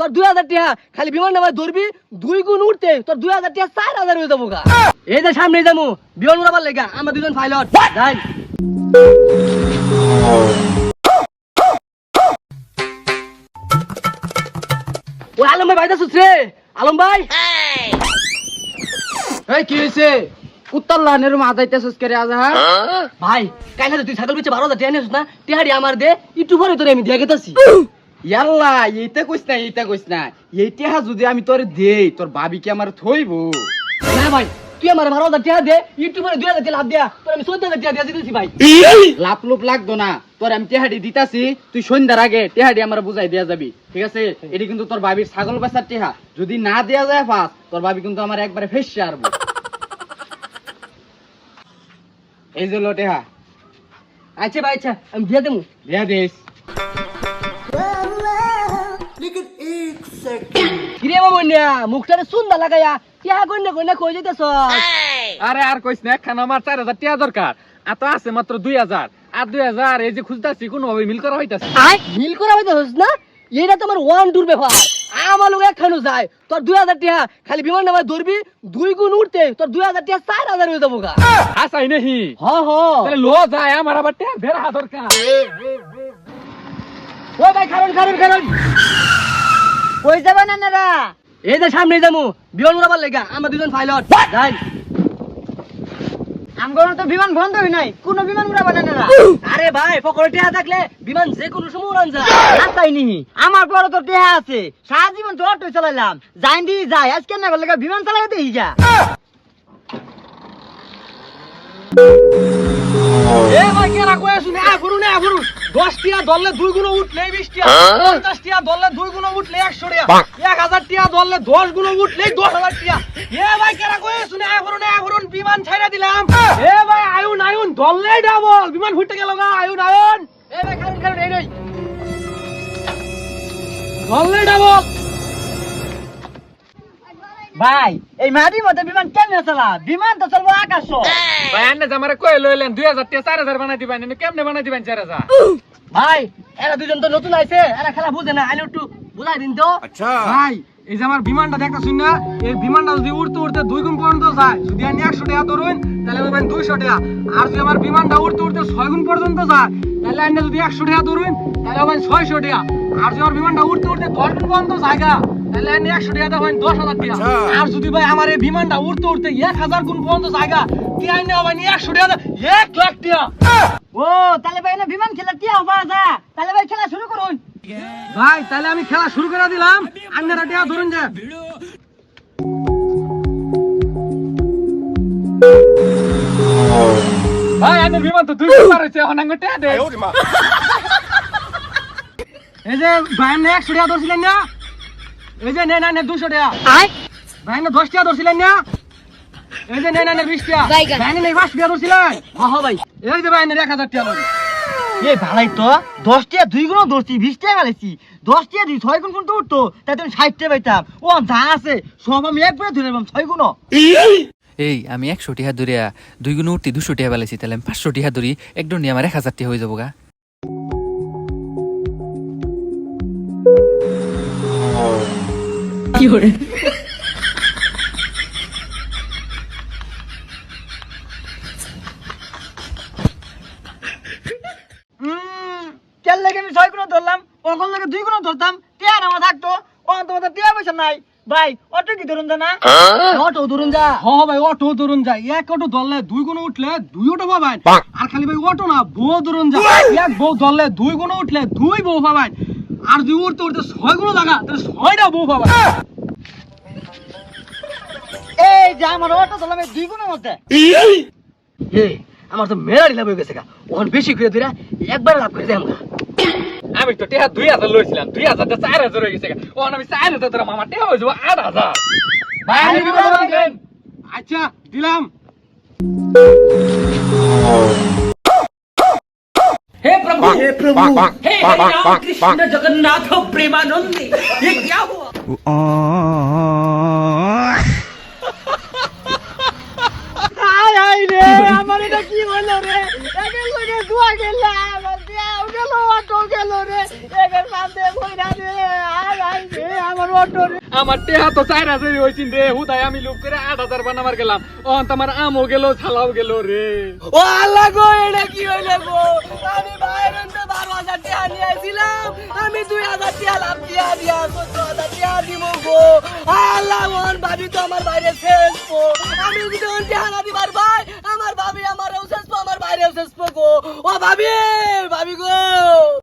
তোর 2000 টাকা খালি বিমান নামায় ধরবি 2 গুণ উঠতে তোর 2000 টাকা 4000 হয়ে যাবো গা। এই যে সামনে যাবো বিমান উড়াবার লেগা আমরা দুজন পাইলট যাই। ওই আলম ভাই বাইদাছুস রে। আলম ভাই এই কি হইছে কুত্তার লানের মা যাইতেছস করে আজহা ভাই কাইনা তুই ছাগল বিচে 12000 টাকা নিছিস না টিহাড়ি আমার দে একটু পরে তোরে আমি দিয়া গেতাছি। ইয়াল্লা এইটা কইস না এইটা যদি আমি তোরে দেই তোর ভাবি কি আমার থইব না ভাই তুই আমার 12000 টাকা দে একটু পরে 2000 টাকা লাভ দিয়া তোর আমি 14000 টাকা দিয়া দিতেছি ভাই। লাভ লুপ লাগতো না তোর আমি টেহাডি দিতাছি তুই সন্ধ্যার আগে টেহাডি আমার বুঝাই দিয়া যাবি ঠিক আছে। এটি কিন্তু তোর ভাবির ছাগল বেচার টেহা যদি না দেয়া যায় ফাস তোর ভাবি কিন্তু আমার একবারে ফেসে আরবো। এই যে লো টেহা আচ্ছা ভাই আচ্ছা আমি দিয়া দেবো। দিয়া দিস কিরে মামুনিয়া মুখটারে সুন্দর লাগায়া টিহা কইনা কইনা কই যাইতাছ। আরে আর কইস না এখন আমার 4000 টাকা দরকার আর তো আছে মাত্র 2000 আর 2000 এই যে খুঁজতাছি কোন ভাবে মিল করা হইতাছে মিল করা হইতাছস না এইটা তো আমার ওয়ান টুর ব্যাপার আমার লোক একখানো যায় তোর 2000 টাকা খালি বিমান নামায় ধরবি 2 গুণ উঠতে তোর 2000 টাকা 4000 হয়ে যাবো গা। হাসাই নাহি হ হ তাহলে লো যায় আমার আবার টাকা ভেড়া দরকার। ওই ভাই কারণ কই যাবেন আপনারা? এই যে সামনে যাবো বিমান উড়াবার লেগা আমরা দুজন পাইলট যাই। আমগো তো বিমান বন্ধ হই নাই, কোন বিমান উড়াবেন আপনারা? আরে ভাই পকেটে টাকা থাকলে বিমান যে কোনো সময় উড়ান যায়। আতাই নি আমার বড় তো টেহা আছে, সারা জীবন তো অটো চালাইলাম, যাই দি যাই আজকে না বলে বিমান চালাই দেই যা। এ ভাই কেরা কই শুনে আফরুন 10 টিয়া দললে 2 গুণ উঠলে 20 টিয়া 50 টিয়া দললে 2 গুণ উঠলে 100 টিয়া 1000 টিয়া দললে 10 গুণ উঠলে 10000 টিয়া। এ ভাই কেরা কই শুনে আফরুন বিমান ছাইরা দিলাম। এ ভাই আয়ুন দললে ডাবল বিমান ফুটতে গেল গা আয়ুন। এ ভাই কারণ এই নই দললে ডাবল। ভাই এই মাটির মধ্যে বিমান কেমনে চালা? বিমান তো চলবো আকাশ। ভাই আন্নে জামারে কই লইলেন 2000 টাকা 4000 বানাই দিবেন এনে কেমনে বানাই দিবেন 4000? ভাই এরা দুজন তো নতুন আইছে এরা খেলা বুঝে না আইলো একটু বুঝাই দিন তো। ভাই এই যে আমার বিমানটা দেখতাছুন না এই বিমানটা যদি উড়তে 2 গুণ পর্যন্ত যায় যদি আমি 100 টাকা ধরুন তাহলে ভাই 200 টাকা আর যদি আমার বিমানটা উড়তে 6 গুণ পর্যন্ত যায় তাহলে আপনি যদি 100 টাকা ধরুন তাহলে ভাই 600 টাকা আর যদি আমার বিমানটা উড়তে 10 গুণ পর্যন্ত জায়গা তাহলে আপনি 100 টাকা দেবেন 10000 টাকা আর যদি ভাই আমার এই বিমানটা উড়তে 1000 গুণ পর্যন্ত জায়গা কি আইনে ভাই 100 টাকা 1 লাখ টাকা। ও তাহলে ভাই না বিমান খেলা টিয়া পাওয়া যায়, তাহলে ভাই খেলা শুরু করুন। ভাই তাহলে আমি খেলা শুরু করে দিলাম আপনারা টাকা ধরুন যে। ভাই আমি বিমান তো 2 বার হইছে এখন আঙ্গ টাকা দে। এই যে ভাই না 100 টাকা ধরছিলেন না এই যে নেন 200 টাকা ভাই না 10 টাকা ধরছিলেন না এই যে নেন 20 টাকা ভাই না 5 টাকা ধরছিলেন। হ্যাঁ ভাই এই যে ভাই না 1000 টাকা লই এই ভালাই তো 10 টিয়া 2 গুণ ধরছি, 20 টাকা গেলেছি, 10 টিয়া 6 গুণ পর্যন্ত উঠতো তাই তুমি 60 টাকা পাইতাম। ও যা আছে সব আমি একবারে ধরে নিলাম 6 গুণ। এই আমি 100 টাকা ধরিয়া 2 গুণ উঠতে 200 টাকা পাইছি তাহলে আমি 500 টাকা ধরি একদম নিয়ে আমার 1000 টাকা হয়ে যাবো গা। কি করে কেন লাগে আমি 6 গুণ ধরলাম, ওখন লাগে 2 গুণ ধরতাম, টিয়া আমার থাকতো, ও তোমাদের টিয়া পয়সা নাই। ভাই অটো কি ধরুন না? অটো ধরুন যা। হ্যাঁ ভাই অটো ধরুন যায় এক অটো ধরলে 2 গুণ উঠলে 2 অটো পাবেন আর খালি ভাই অটো না বউ ধরুন যায় এক বউ ধরলে 2 গুণ উঠলে 2 বউ পাবেন আর 2 উঠতে 6 গুণ জায়গা তাহলে 6টা বউ পাবেন। এই যে আমার অটো ধরলাম 2 গুণের মধ্যে। এ আমার তো মেলা লাভ হয়ে গেছে গা ওখান বেশি করে দিরা একবার লাভ করে দেয় আমরা। আমি তো টেহা 2000 লইছিলাম 2000 তে 4000 হয়ে গেছে ওখানে আমি 4000 ধরে মামা টেহা হয়ে যাবো 8000। ভাই আমি দিবেন আচ্ছা দিলাম। हे प्रभु हे राम कृष्ण जगन्नाथ प्रेमानंद ये क्या हुआ? আয় আয় রে আমার এটা কি হলো রে? একের লগে দুয়া গেল, অটো গেল রে, একের বান্দে কইরা রে, আয় আয় রে আমার আমার টেহা তো 4000 হইছিন রে হুদাই আমি লুক করে 8000 বানাবার গেলাম অন তোমার আমও গেল ছালাও গেল রে। ও আল্লাহ গো এটা কি হইলো গো আমি বাইরে তো 12000 টাকা নিয়ে আইছিলাম আমি 2000 টাকা লাভ দিয়া 14000 টাকা দিব গো আল্লাহ মন ভাবি তো আমার বাইরে শেষ গো আমি যদি ওন টাকা না দিবার ভাই আমার ভাবি আমারও শেষ আমার বাইরেও শেষ গো ও ভাবি ভাবি গো